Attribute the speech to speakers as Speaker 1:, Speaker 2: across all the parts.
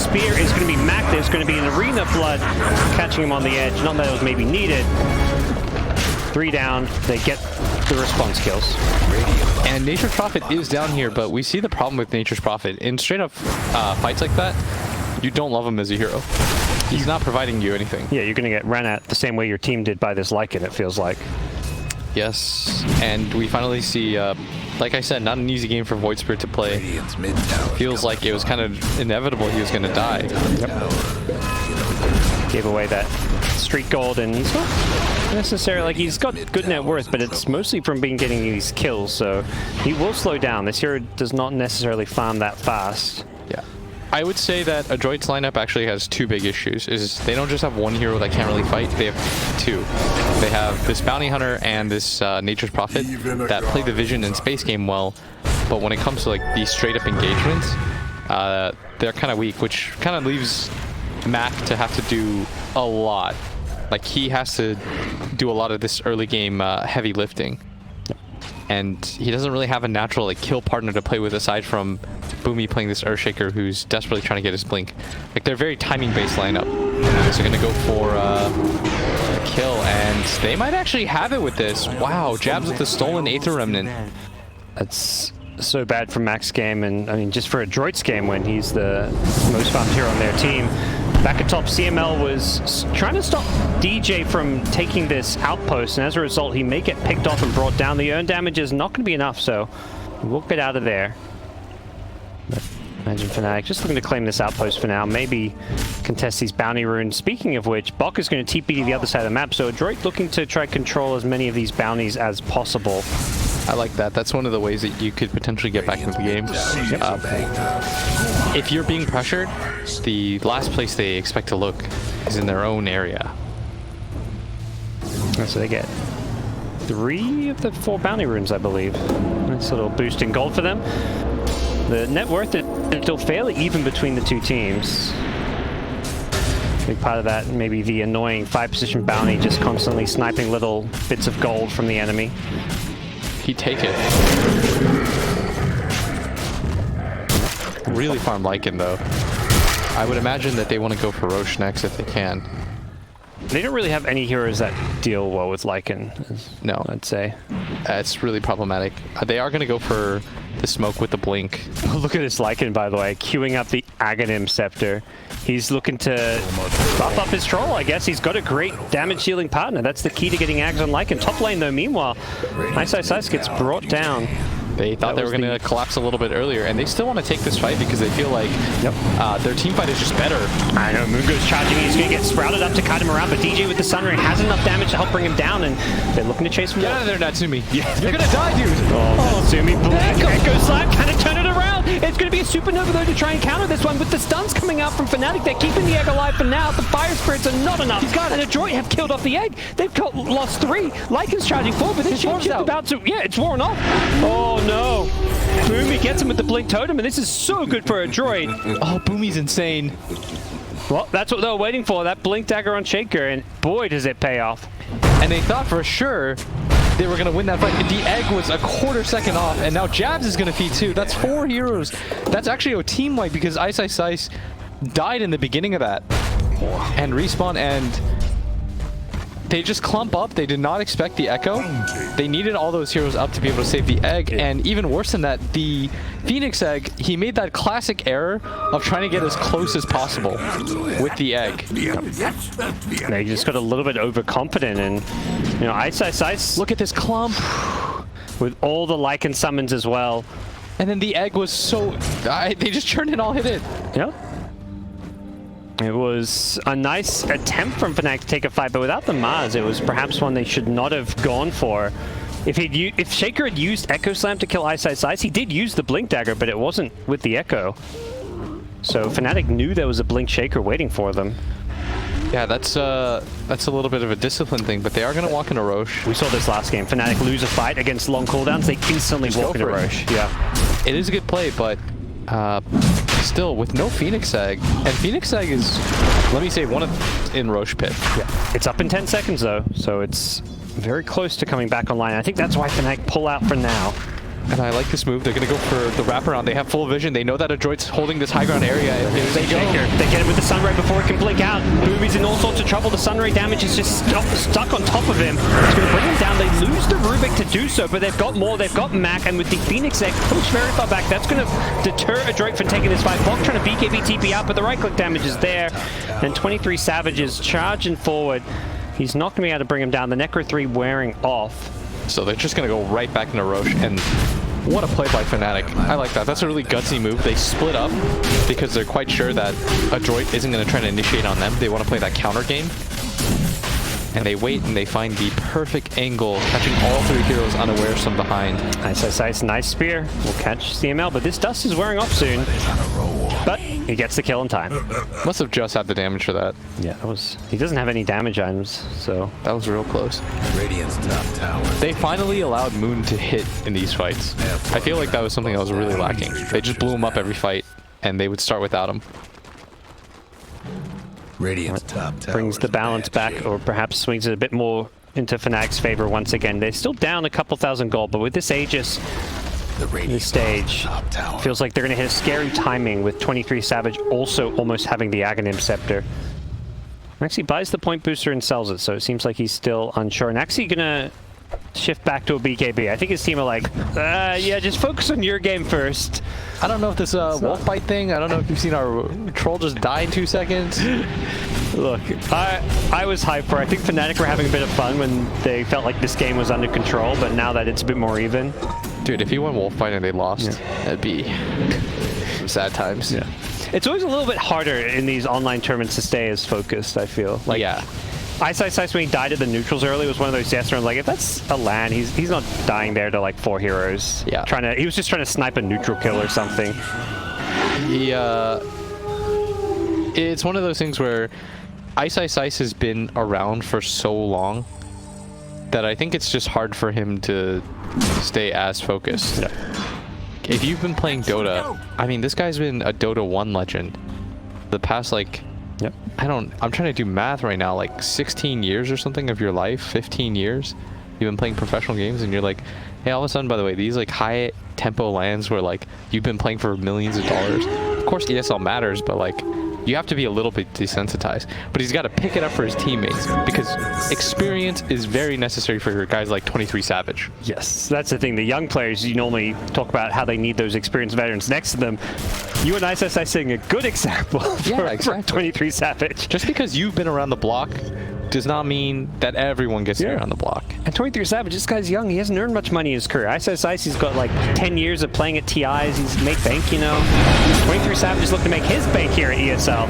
Speaker 1: spear is going to be Mac. There's going to be an Arena Flood catching him on the edge. Not that it was maybe needed. 3 down. They get the response kills.
Speaker 2: And Nature's Prophet is down here, but we see the problem with Nature's Prophet. In straight up fights like that, you don't love him as a hero. He's not providing you anything.
Speaker 1: Yeah, you're going to get ran at the same way your team did by this Lycan, it feels like.
Speaker 2: Yes, and we finally see, like I said, not an easy game for Void Spirit to play. Feels like it was kind of inevitable he was going to die.
Speaker 1: Yep. Gave away that street gold, and he's not necessarily, like, he's got good net worth, but it's mostly from getting these kills, so he will slow down. This hero does not necessarily farm that fast.
Speaker 2: Yeah. I would say that Androit's lineup actually has 2 big issues. Is they don't just have one hero that can't really fight, they have 2. They have this Bounty Hunter and this Nature's Prophet that play the Vision and Space game well, but when it comes to like these straight up engagements, they're kind of weak, which kind of leaves Mac to have to do a lot. Like, he has to do a lot of this early game heavy lifting. And he doesn't really have a natural like kill partner to play with aside from Boomy playing this Earthshaker who's desperately trying to get his blink. Like, they're very timing based lineup. So they're gonna go for a kill, and they might actually have it with this. Wow, jabs with the stolen Aether Remnant.
Speaker 1: That's so bad for Mac's game, and I mean just for Androit's game when he's the most farmed hero on their team. Back at top, CML was trying to stop DJ from taking this outpost, and as a result, he may get picked off and brought down. The earn damage is not going to be enough, so we'll get out of there. But imagine Fnatic just looking to claim this outpost for now, maybe contest these bounty runes. Speaking of which, Bok is going to TP to the other side of the map, so Androit looking to try control as many of these bounties as possible.
Speaker 2: I like that. That's one of the ways that you could potentially get back into the game. If you're being pressured, the last place they expect to look is in their own area.
Speaker 1: So they get 3 of the 4 bounty runes, I believe. Nice little boost in gold for them. The net worth is still fairly even between the 2 teams. Big part of that, maybe the annoying 5-position bounty just constantly sniping little bits of gold from the enemy.
Speaker 2: He'd take it. Really farm Lycan though. I would imagine that they want to go for Roche next if they can.
Speaker 1: They don't really have any heroes that deal well with Lycan.
Speaker 2: No,
Speaker 1: I'd say.
Speaker 2: It's really problematic. They are going to go for the smoke with the blink.
Speaker 1: Look at this Lycan, by the way, queuing up the Aghanim Scepter. He's looking to buff up his troll, I guess. He's got a great damage dealing partner. That's the key to getting Ags on Lycan. Top lane, though, meanwhile, Ice gets brought down.
Speaker 2: They thought they were going to collapse a little bit earlier, and they still want to take this fight because they feel like their team fight is just better.
Speaker 1: I know, Mungo's charging. He's going to get sprouted up to cut him around, but DJ with the Sun Ray has enough damage to help bring him down, and they're looking to chase him.
Speaker 2: Get out of there, Natsumi. Yeah, you're going to die, dude.
Speaker 1: Oh, Natsumi, Echo Slap, kind of turn it around. It's going to be a Supernova, though, to try and counter this one. With the stuns coming out from Fnatic, they're keeping the egg alive for now. The Fire Spirits are not enough. And Androit have killed off the egg. They've lost 3. Lycan's charging 4, but this ship's about to... Yeah, it's worn off. Oh, no. Boomy gets him with the Blink Totem, and this is so good for Androit.
Speaker 2: Oh, Boomy's insane.
Speaker 1: Well, that's what they were waiting for, that Blink Dagger on Shaker, and boy, does it pay off.
Speaker 2: And they thought for sure they were going to win that fight. The egg was a quarter second off, and now Jabs is going to feed too. That's 4 heroes. That's actually a team wipe because Ice died in the beginning of that. And Respawn, and they just clump up. They did not expect the Echo. They needed all those heroes up to be able to save the egg. And even worse than that, the Phoenix egg, he made that classic error of trying to get as close as possible with the egg.
Speaker 1: They just got a little bit overconfident, and you know, Ice.
Speaker 2: Look at this clump.
Speaker 1: With all the Lycan summons as well.
Speaker 2: And then the egg was so... they just turned it all, hit it.
Speaker 1: Yep. It was a nice attempt from Fnatic to take a fight, but without the Mars, it was perhaps one they should not have gone for. If Shaker had used Echo Slam to kill Ice, he did use the Blink Dagger, but it wasn't with the Echo. So Fnatic knew there was a Blink Shaker waiting for them.
Speaker 2: Yeah, that's a little bit of a discipline thing, but they are going to walk into Roche.
Speaker 1: We saw this last game. Fnatic lose a fight against long cooldowns, they instantly walk into Roche. Yeah,
Speaker 2: it is a good play, but still with no Phoenix Egg, and Phoenix Egg is, let me say, one of in Roche pit.
Speaker 1: Yeah, it's up in 10 seconds though, so it's very close to coming back online. I think that's why Fnatic pull out for now.
Speaker 2: And I like this move. They're going to go for the wraparound. They have full vision. They know that Adroit's holding this high ground area. Here they go.
Speaker 1: They get it with the Sunray before it can blink out. Boomy's in all sorts of trouble. The Sunray damage is just stuck on top of him. It's going to bring him down. They lose the Rubik to do so, but they've got more. They've got Mac, and with the Phoenix egg pushed very far back, that's going to deter Adroit from taking this fight. Bok trying to BKB TP out, but the right-click damage is there. And 23 Savage is charging forward. He's not going to be able to bring him down. The Necro 3 wearing off.
Speaker 2: So they're just going to go right back into Roche, and what a play by Fnatic. I like that. That's a really gutsy move. They split up because they're quite sure that Adroit isn't going to try to initiate on them. They want to play that counter game. And they wait and they find the perfect angle, catching all three heroes unawares from behind.
Speaker 1: Nice, nice spear. We'll catch CML, but this dust is wearing off soon. But he gets the kill in time.
Speaker 2: Must have just had the damage for that.
Speaker 1: Yeah, that was. He doesn't have any damage items, so
Speaker 2: that was real close.
Speaker 3: Radiant's top tower.
Speaker 2: They finally allowed Moon to hit in these fights. I feel like that was something that was really lacking. They just blew him up every fight, and they would start without him.
Speaker 3: Radiant's top tower
Speaker 1: brings the balance back, or perhaps swings it a bit more into Fnatic's favor once again. They're still down a couple thousand gold, but with this Aegis, this stage, feels like they're going to hit a scary timing with 23 Savage also almost having the Aghanim Scepter. Actually buys the point booster and sells it, so it seems like he's still unsure. And actually going to shift back to a BKB. I think his team are like, yeah, just focus on your game first.
Speaker 2: I don't know if this wolf bite thing, I don't know if you've seen our troll just die in 2 seconds.
Speaker 1: Look, I was hyped for it. I think Fnatic were having a bit of fun when they felt like this game was under control, but now that it's a bit more even.
Speaker 2: Dude, if he went wolf bite and they lost, that'd be some sad times.
Speaker 1: Yeah. It's always a little bit harder in these online tournaments to stay as focused, I feel. Like,
Speaker 2: yeah.
Speaker 1: Ice when he died at the neutrals early was one of those deaths where I'm like, if that's a LAN, he's not dying there to like 4 heroes.
Speaker 2: Yeah.
Speaker 1: He was just trying to snipe a neutral kill or something.
Speaker 2: Yeah. It's one of those things where Ice has been around for so long that I think it's just hard for him to stay as focused.
Speaker 1: Yeah.
Speaker 2: If you've been playing Dota, I mean, this guy's been a Dota 1 legend. The past, like,
Speaker 1: yep.
Speaker 2: I'm trying to do math right now, like 16 years or something of your life, 15 years. You've been playing professional games and you're like, hey, all of a sudden, by the way, these like high tempo lands where like you've been playing for millions of dollars. Of course, ESL matters, but like you have to be a little bit desensitized. But he's got to pick it up for his teammates because experience is very necessary for guys like 23 Savage.
Speaker 1: Yes, that's the thing. The young players, you normally talk about how they need those experienced veterans next to them. You and Ice setting a good example for 23 Savage.
Speaker 2: Just because you've been around the block does not mean that everyone gets there on the block.
Speaker 1: And 23 Savage, this guy's young. He hasn't earned much money in his career. Ice, he's got like 10 years of playing at TIs. He's made bank, you know. 23 Savage is looking to make his bank here at ESL.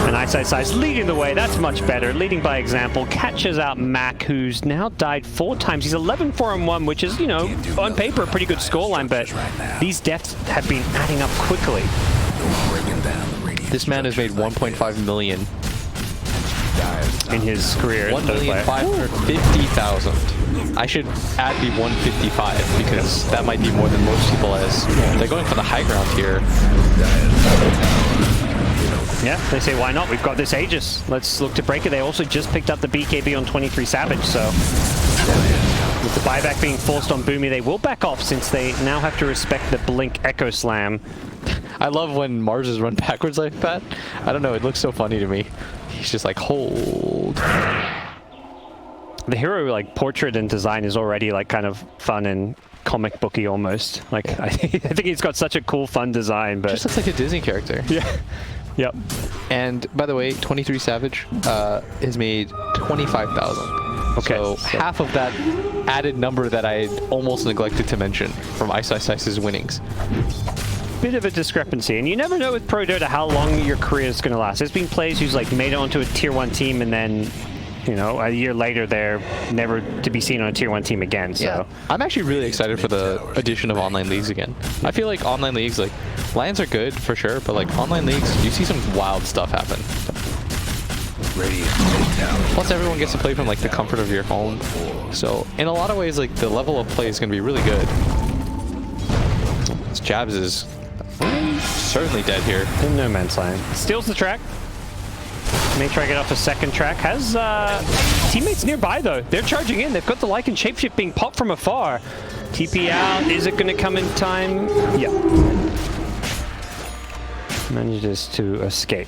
Speaker 1: And Ice leading the way. That's much better. Leading by example. Catches out Mac, who's now died 4 times. He's 11-4-1, which is, you know, on paper a pretty good scoreline, but these deaths have been adding up quickly.
Speaker 2: This man has made 1.5 million
Speaker 1: in his career.
Speaker 2: 1,550,000. I should add the 155 because that might be more than most people as they're going for the high ground here.
Speaker 1: Yeah, they say, why not? We've got this Aegis. Let's look to break it. They also just picked up the BKB on 23 Savage, so with the buyback being forced on Boomy, they will back off since they now have to respect the Blink Echo Slam.
Speaker 2: I love when Marses run backwards like that. I don't know, it looks so funny to me. He's just like, hold.
Speaker 1: The hero like portrait and design is already like kind of fun and comic booky almost. Like I think he's got such a cool, fun design, but
Speaker 2: just looks like a Disney character.
Speaker 1: Yeah. Yep.
Speaker 2: And by the way, 23 Savage has made 25,000.
Speaker 1: Okay.
Speaker 2: So half of that added number that I almost neglected to mention from Ice's winnings.
Speaker 1: Bit of a discrepancy, and you never know with Pro Dota how long your career is going to last. There's been players who's like made it onto a tier 1 team and then, you know, a year later they're never to be seen on a tier 1 team again. So
Speaker 2: yeah. I'm actually really excited for the addition of online leagues again. I feel like online leagues, like LANs are good for sure, but like online leagues, you see some wild stuff happen. Plus everyone gets to play from like the comfort of your home. So in a lot of ways, like the level of play is going to be really good. This Jabs is certainly dead here.
Speaker 1: In no man's land. Steals the track. May try to get off a second track. Has teammates nearby though. They're charging in. They've got the Lycan shapeshift being popped from afar. TP out. Is it going to come in time? Yeah. Manages to escape.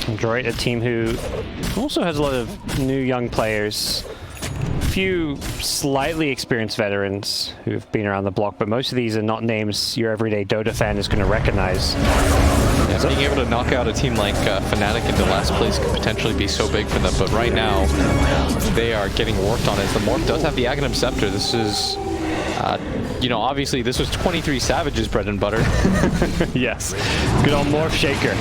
Speaker 1: Androit, a team who also has a lot of new young players. Few slightly experienced veterans who've been around the block, but most of these are not names your everyday Dota fan is going to recognize.
Speaker 2: Yeah, being able to knock out a team like Fnatic into last place could potentially be so big for them, but right now they are getting worked on as the Morph does have the Aghanim Scepter. This is, you know, obviously this was 23 Savage's bread and butter.
Speaker 1: Yes. Good old Morph Shaker.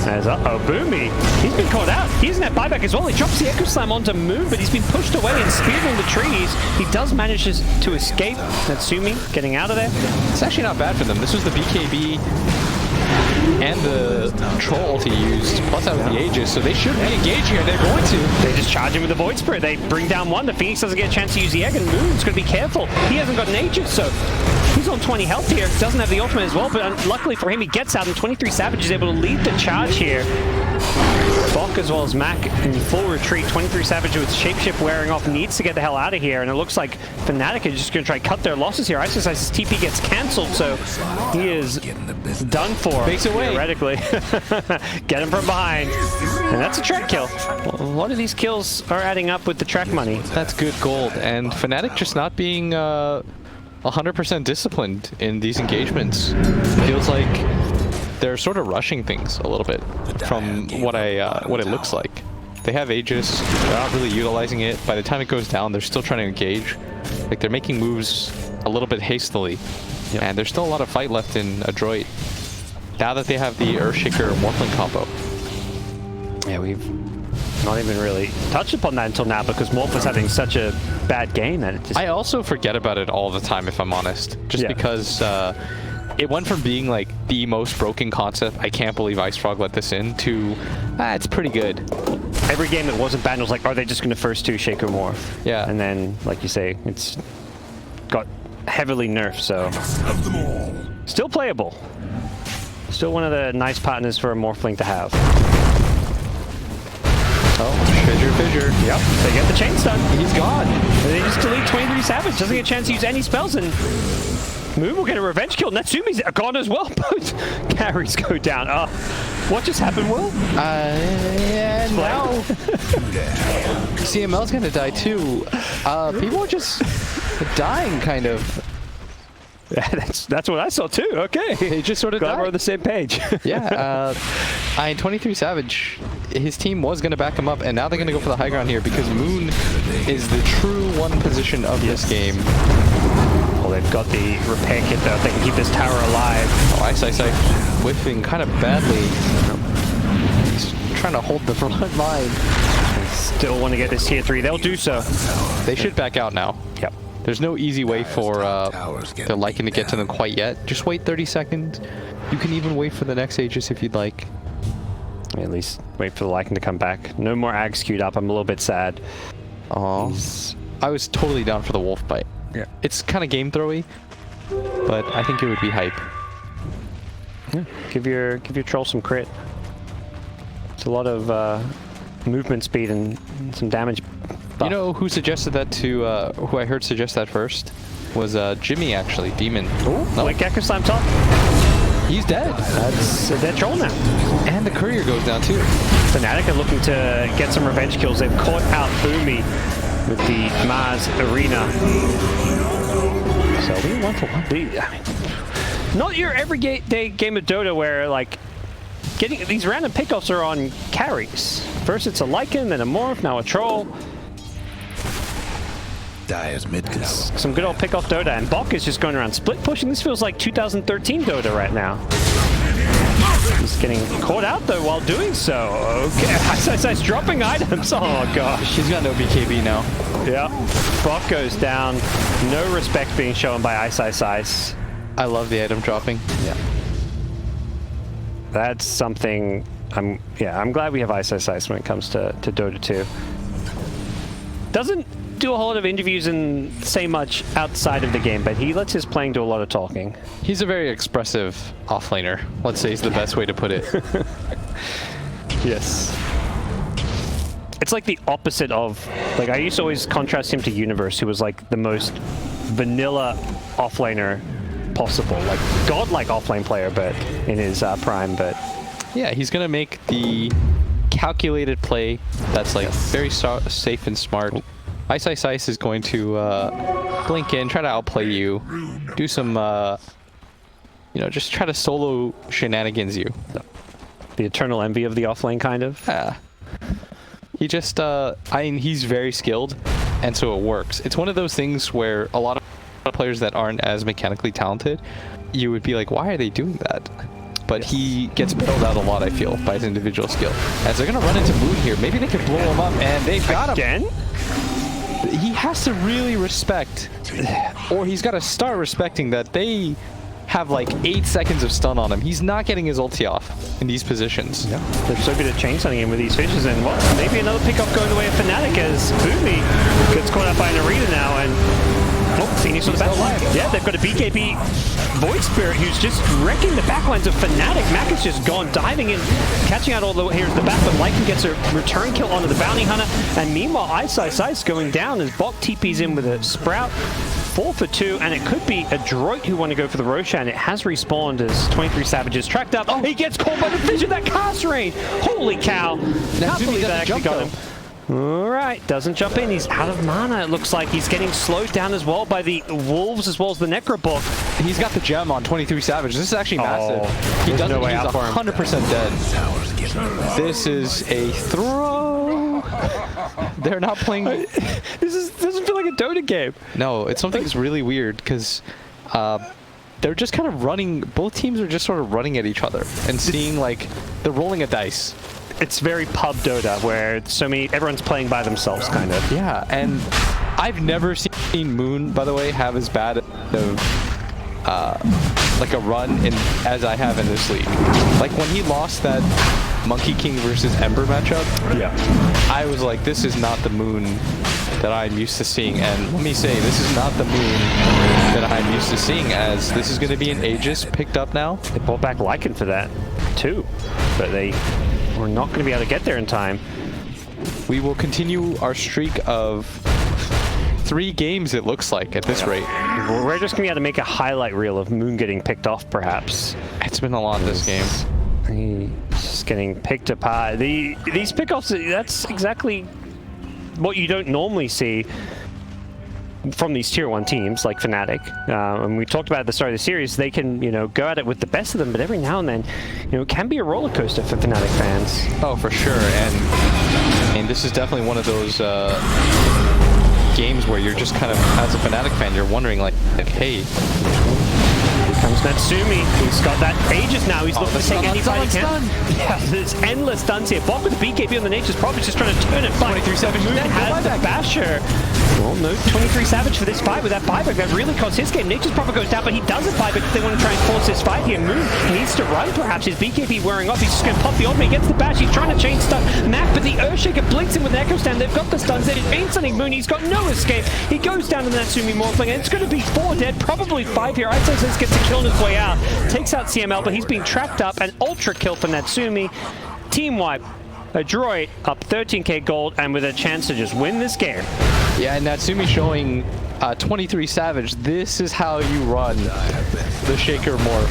Speaker 1: As, uh-oh, Boomy. He's been caught out. He doesn't have buyback as well. He drops the Echo Slam onto Moon, but he's been pushed away and speared in the trees. He does manage to escape. Natsumi getting out of there.
Speaker 2: It's actually not bad for them. This was the BKB and the Troll ulti used, plus out of the Aegis, so they should be engaging here. They're going to.
Speaker 1: They just charge him with the Void Spirit. They bring down one. The Phoenix doesn't get a chance to use the egg, and Moon's going to be careful. He hasn't got an Aegis, so he's on 20 health here. Doesn't have the ultimate as well, but luckily for him, he gets out, and 23 Savage is able to lead the charge here. Bok as well as Mac in full retreat. 23 Savage with Shapeshift wearing off needs to get the hell out of here, and it looks like Fnatic is just going to try to cut their losses here. Isocice's TP gets cancelled, so he is done for.
Speaker 2: Makes away.
Speaker 1: Theoretically. Get him from behind. And that's a track kill. A lot of these kills are adding up with the track money.
Speaker 2: That's good gold, and Fnatic just not being 100% disciplined in these engagements. Feels like they're sort of rushing things a little bit from what it looks like. They have Aegis, they're not really utilizing it. By the time it goes down, they're still trying to engage. Like, they're making moves a little bit hastily. Yep. And there's still a lot of fight left in Androit now that they have the Earthshaker Morphling combo.
Speaker 1: Yeah, we've not even really touched upon that until now because Morph was having such a bad game that it just...
Speaker 2: I also forget about it all the time, if I'm honest. Just because it went from being like the most broken concept, I can't believe Ice Frog let this in, to it's pretty good.
Speaker 1: Every game that wasn't banned was like, are they just going to first two Shaker Morph?
Speaker 2: Yeah.
Speaker 1: And then, like you say, it's got heavily nerfed, so... Still playable. Still one of the nice partners for a Morphling to have.
Speaker 2: Oh, Fissure.
Speaker 1: Yep, they get the chain stun.
Speaker 2: He's gone.
Speaker 1: And they just delete 23 Savage. Doesn't get a chance to use any spells, and Moon will get a revenge kill. Natsumi's gone as well. Both carries go down. What just happened, Will?
Speaker 2: Yeah, now CML's gonna die too. People are just dying, kind of.
Speaker 1: That's what I saw too. Okay,
Speaker 2: they just sort of
Speaker 1: glad
Speaker 2: died.
Speaker 1: we're on the same page.
Speaker 2: Yeah, 23 Savage, his team was going to back him up, and now they're going to go for the high ground here because Moon is the true one position of this game.
Speaker 1: Well, they've got the repair kit though. If they can keep this tower alive.
Speaker 2: Oh, Ice whiffing kind of badly. He's trying to hold the front line.
Speaker 1: Still want to get this tier 3. They'll do so.
Speaker 2: They should back out now.
Speaker 1: Yep.
Speaker 2: There's no easy way for their Lycan to get to them quite yet. Just wait 30 seconds. You can even wait for the next Aegis if you'd like.
Speaker 1: At least wait for the Lycan to come back. No more Ags queued up. I'm a little bit sad.
Speaker 2: I was totally down for the Wolf Bite.
Speaker 1: Yeah.
Speaker 2: It's kind of game throwy, but I think it would be hype.
Speaker 1: Yeah. Give your troll some crit. It's a lot of movement speed and some damage.
Speaker 2: You know who suggested that to, who I heard suggest that first? Was Jimmy, actually, Demon.
Speaker 1: Oh, no. Like Echo Slam top.
Speaker 2: He's dead.
Speaker 1: That's a dead troll now.
Speaker 2: And the courier goes down too.
Speaker 1: Fnatic are looking to get some revenge kills. They've caught out Boomy with the Mars Arena. So we 1-for-1 lead. I mean, not your everyday game of Dota where, like, getting these random pickoffs are on carries. First it's a Lycan, then a Morph, now a Troll. Some good old pick-off Dota, and Bok is just going around split pushing. This feels like 2013 Dota right now. He's getting caught out though while doing so. Okay, Ice dropping items. Oh gosh.
Speaker 2: He's got no BKB now.
Speaker 1: Yeah, Bok goes down. No respect being shown by Ice.
Speaker 2: I love the item dropping.
Speaker 1: Yeah. That's something. I'm glad we have Ice when it comes to Dota 2. Doesn't do a whole lot of interviews and say much outside of the game, but he lets his playing do a lot of talking.
Speaker 2: He's a very expressive offlaner. Let's say is the best way to put it.
Speaker 1: Yes. it's like the opposite of, like, I used to always contrast him to Universe, who was like the most vanilla offlaner possible, like godlike offlane player, but in his prime. But
Speaker 2: yeah, he's gonna make the calculated play that's like very safe and smart. Ice Ice Ice is going to blink in, try to outplay you, do some, you know, just try to solo shenanigans you.
Speaker 1: The eternal envy of the offlane, kind of.
Speaker 2: Yeah. He just, I mean, he's very skilled, and so it works. It's one of those things where a lot of players that aren't as mechanically talented, you would be like, why are they doing that? But he gets bailed out a lot, I feel, by his individual skill. As they're going to run into Moon here, maybe they can blow him up, and they've got him.
Speaker 1: Again?
Speaker 2: He has to really respect, or he's got to start respecting that they have like 8 seconds of stun on him. He's not getting his ulti off in these positions.
Speaker 1: Yeah. They're so good at chain stunning him with these fishes, and well, maybe another pickup going the way of Fnatic as Boomy gets caught up by an arena now, and Phoenix on the battle line. Yeah, they've got a BKB Void Spirit who's just wrecking the backlines of Fnatic. Mac is just gone, diving in, catching out all the way here at the back, but Lycan gets a return kill onto the Bounty Hunter, and meanwhile Ice Ice Ice going down as Bok TP's in with a Sprout. 4 for 2, and it could be Androit who want to go for the Roshan. It has respawned as 23 Savages tracked up. Oh, he gets caught by the vision, that cast range. Holy cow. Can't believe that actually got him. All right, doesn't jump in. He's out of mana. It looks like he's getting slowed down as well by the Wolves as well as the Necrobok.
Speaker 2: He's got the gem on 23 Savage. This is actually massive. He doesn't,
Speaker 1: no way
Speaker 2: he's
Speaker 1: out for him.
Speaker 2: 100% dead. This is a throw. They're not playing.
Speaker 1: This doesn't feel like a Dota game.
Speaker 2: No, it's something that's really weird because they're just kind of running. Both teams are just sort of running at each other and seeing like they're rolling a dice.
Speaker 1: It's very pub Dota where everyone's playing by themselves, kind of.
Speaker 2: Yeah, and I've never seen Moon, by the way, have as bad of like a run as I have in this league. Like when he lost that Monkey King versus Ember matchup,
Speaker 1: yeah,
Speaker 2: I was like, this is not the Moon that I'm used to seeing. And let me say, this is not the Moon that I'm used to seeing, as this is going to be an Aegis picked up now.
Speaker 1: They brought back Lycan for that too, but they were not going to be able to get there in time.
Speaker 2: We will continue our streak of 3 games, it looks like, at this rate.
Speaker 1: We're just going to be able to make a highlight reel of Moon getting picked off, perhaps.
Speaker 2: It's been a lot this game.
Speaker 1: He's just getting picked apart. These pickoffs, that's exactly what you don't normally see from these tier 1 teams like Fnatic. And we talked about at the start of the series, they can, you know, go at it with the best of them, but every now and then, you know, it can be a roller coaster for Fnatic fans.
Speaker 2: Oh, for sure. And this is definitely one of those games where you're just kind of, as a Fnatic fan, you're wondering like hey,
Speaker 1: here comes Natsumi. He's got that Aegis now. He's looking to take anybody he can. Yeah, there's endless stuns here. Bok with the BKB on the Nature's probably just trying to turn it back.
Speaker 2: 23 Savage
Speaker 1: Moon has the Basher. Well, no 23 Savage for this fight with that buyback. That really costs his game. Nature's Prophet goes down, but he doesn't buyback if they want to try and force this fight here. Moon needs to run, perhaps. His BKB wearing off. He's just going to pop the ultimate. He gets the bash. He's trying to chain stun Mac, but the Earthshaker blinks him with an Echo Stand. They've got the stuns. They're chain stunning Moon. He's got no escape. He goes down to the Natsumi Morphling, and it's going to be 4 dead, probably 5 here. Ice Ice Ice gets a kill on his way out. Takes out CML, but he's being trapped up. An ultra kill for Natsumi. Team wipe. Androit up 13k gold and with a chance to just win this game.
Speaker 2: Yeah, and Natsumi showing 23 Savage. This is how you run the Shaker morph.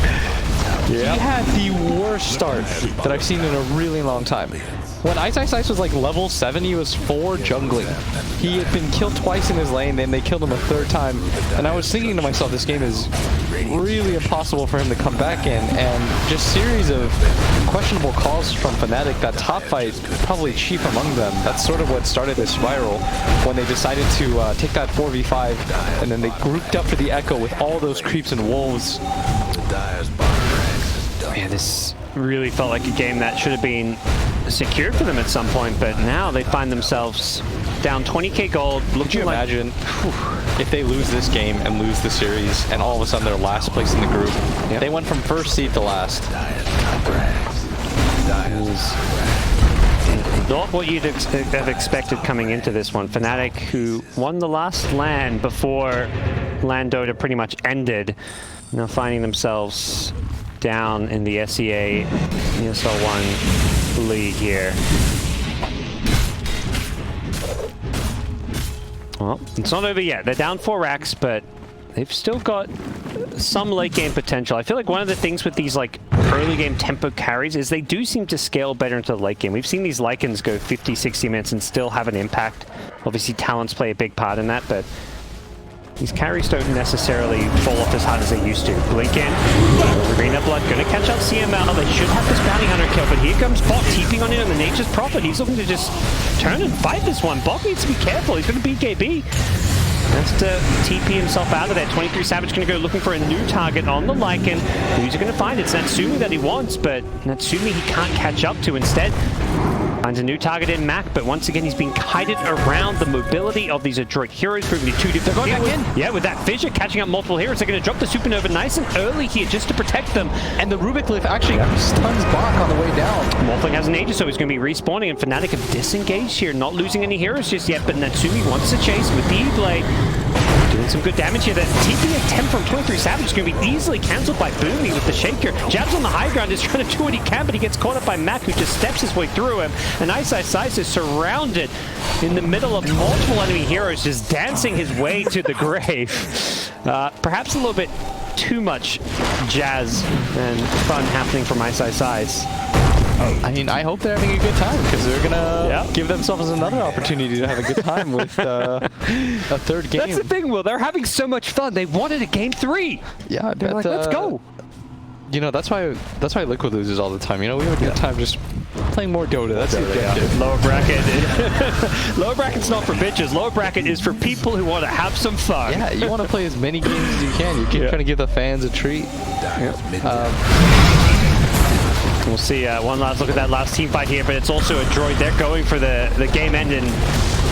Speaker 2: Yeah. He had the worst start that I've seen in a really long time. When Ice Ice Ice was like level 7, he was 4 jungling. He had been killed twice in his lane, then they killed him a 3rd time. And I was thinking to myself, this game is really impossible for him to come back in. And just series of questionable calls from Fnatic. That top fight, probably chief among them. That's sort of what started this spiral when they decided to take that 4v5. And then they grouped up for the Echo with all those creeps and wolves.
Speaker 1: Man, this really felt like a game that should have been secured for them at some point, but now they find themselves down 20k gold.
Speaker 2: Could you imagine if they lose this game and lose the series and all of a sudden they're last place in the group? Yep. They went from 1st seed to last.
Speaker 1: Not what you'd have expected coming into this one. Fnatic, who won the last LAN before LAN Dota pretty much ended, now finding themselves down in the SEA ESL1 league here. Well, it's not over yet. They're down 4 racks, but they've still got some late game potential. I feel like one of the things with these like early game tempo carries is they do seem to scale better into the late game. We've seen these Lycans go 50, 60 minutes and still have an impact. Obviously talents play a big part in that, but these carries don't necessarily fall off as hard as they used to. Blink in, Arena Blood gonna catch up CML. They should have this bounty hunter kill, but here comes Bot TPing on in on the Nature's Prophet. He's looking to just turn and fight this one. Bot needs to be careful. He's gonna beat KB. Has to TP himself out of there. 23 Savage going to go looking for a new target on the Lycan. Who's he going to find? It's Natsumi that he wants, but Natsumi he can't catch up to. Instead, finds a new target in Mac, but once again he's being kited around. The mobility of these Adroit heroes proving to be too different.
Speaker 2: They're going back in.
Speaker 1: Yeah, with that fissure catching up multiple heroes, they're going to drop the Supernova nice and early here just to protect them.
Speaker 2: And the Rubik Glyph actually stuns Bach on the way down.
Speaker 1: Morphling has an Aegis, so he's going to be respawning, and Fnatic have disengaged here, not losing any heroes just yet, but Natsumi wants to chase with the E-Blade. Doing some good damage here. That TP attempt from 23 Savage is going to be easily cancelled by Boomy with the Shaker. Jabs on the high ground is trying to do what he can, but he gets caught up by Mac, who just steps his way through him. And Ice is surrounded in the middle of multiple enemy heroes, just dancing his way to the grave. Perhaps a little bit too much jazz and fun happening from Ice.
Speaker 2: I mean, I hope they're having a good time because they're gonna give themselves another opportunity to have a good time with a third game.
Speaker 1: That's the thing, Will. They're having so much fun. They wanted a game 3.
Speaker 2: Yeah, I bet,
Speaker 1: they're like, let's go.
Speaker 2: You know, that's why Liquid loses all the time. You know, we have a good time just playing more Dota. That's the objective.
Speaker 1: Lower bracket. Lower bracket's not for bitches. Lower bracket is for people who want to have some fun.
Speaker 2: Yeah, you want to play as many games as you can. You keep trying to give the fans a treat.
Speaker 1: We'll see one last look at that last team fight here, but it's also a droid. They're going for the game end, and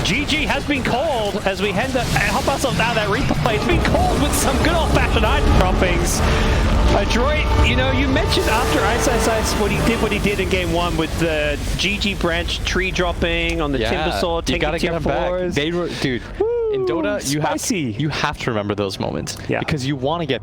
Speaker 1: GG has been called as we head to help ourselves out of that replay. It's been called with some good old-fashioned eye droppings. Droid, you know, you mentioned after Ice what he did in game 1 with the GG branch tree dropping on the Timber Sword, taking tier 4s.
Speaker 2: Dude, in Dota,
Speaker 1: spicy.
Speaker 2: you have to remember those moments because you want to get